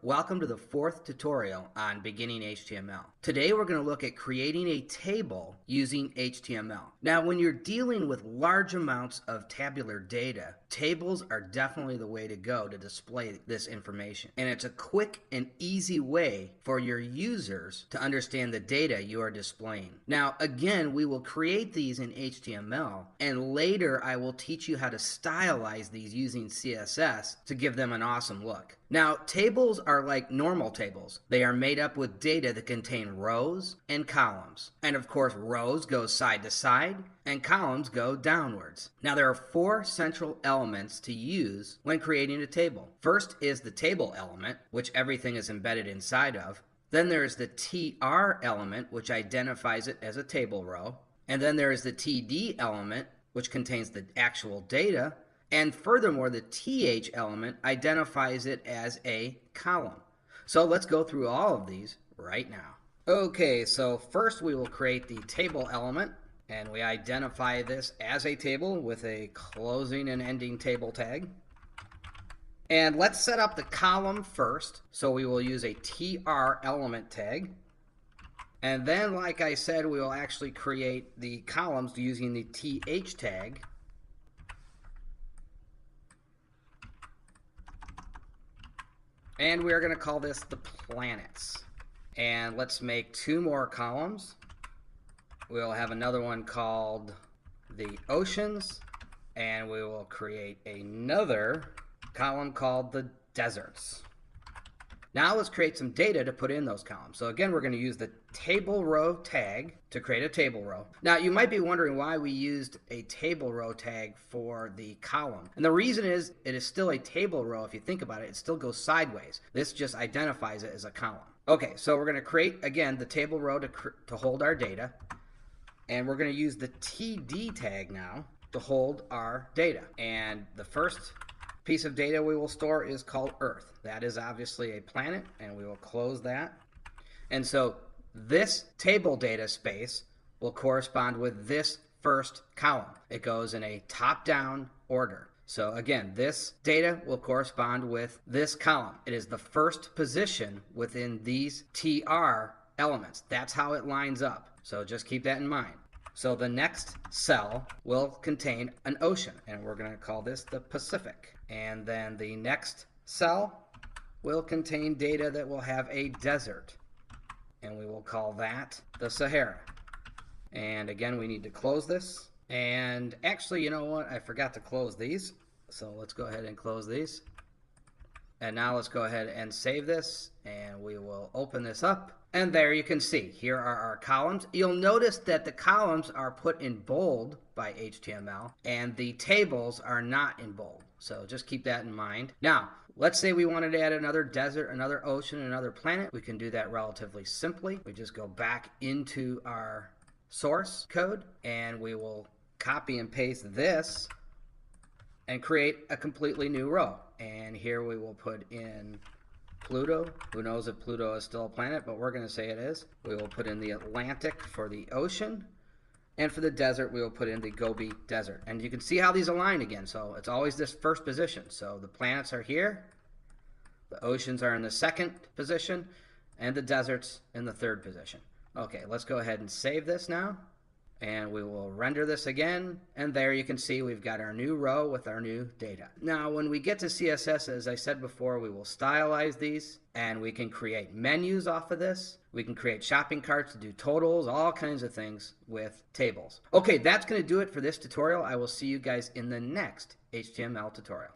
welcome to the fourth tutorial on beginning HTML. Today we're going to look at creating a table using HTML. Now when you're dealing with large amounts of tabular data, tables are definitely the way to go to display this information. And it's a quick and easy way for your users to understand the data you are displaying. Now again, we will create these in HTML, and later I will teach you how to stylize these using CSS to give them an awesome look. Now, tables are like normal tables. They are made up with data that contain rows and columns. And of course, rows go side to side and columns go downwards. Now, there are four central elements to use when creating a table. First is the table element, which everything is embedded inside of. Then there is the TR element, which identifies it as a table row. And then there is the TD element, which contains the actual data. And furthermore, the TH element identifies it as a column. So let's go through all of these right now. Okay, so first we will create the table element, and we identify this as a table with a closing and ending table tag. And let's set up the column first. So we will use a TR element tag. And then, like I said, we will actually create the columns using the TH tag. And we're going to call this the planets. And let's make two more columns. We'll have another one called the oceans. And we will create another column called the deserts. Now let's create some data to put in those columns. So again, we're going to use the table row tag to create a table row. Now you might be wondering why we used a table row tag for the column. And the reason is it is still a table row. If you think about it, it still goes sideways. This just identifies it as a column. Okay, so we're going to create, again, the table row to hold our data. And we're going to use the TD tag now to hold our data. And the first piece of data we will store is called Earth. That is obviously a planet, and we will close that. And so this table data space will correspond with this first column. It goes in a top-down order. So again, this data will correspond with this column. It is the first position within these TR elements. That's how it lines up. So just keep that in mind. So the next cell will contain an ocean, and we're going to call this the Pacific. And then the next cell will contain data that will have a desert, and we will call that the Sahara. And again, we need to close this. And actually, you know what? I forgot to close these. So let's go ahead and close these. And now let's go ahead and save this, and we will open this up. And there you can see, here are our columns. You'll notice that the columns are put in bold by HTML, and the tables are not in bold. So just keep that in mind. Now, let's say we wanted to add another desert, another ocean, another planet. We can do that relatively simply. We just go back into our source code, and we will copy and paste this and create a completely new row. And here we will put in Pluto. Who knows if Pluto is still a planet, but we're going to say it is. We will put in the Atlantic for the ocean. And for the desert, we will put in the Gobi Desert. And you can see how these align again. So it's always this first position. So the planets are here. The oceans are in the second position. And the deserts in the third position. Okay, let's go ahead and save this now. And we will render this again, and there you can see we've got our new row with our new data. Now when we get to CSS, as I said before, we will stylize these, and we can create menus off of this. We can create shopping carts to do totals, all kinds of things with tables. Okay, that's going to do it for this tutorial. I will see you guys in the next HTML tutorial.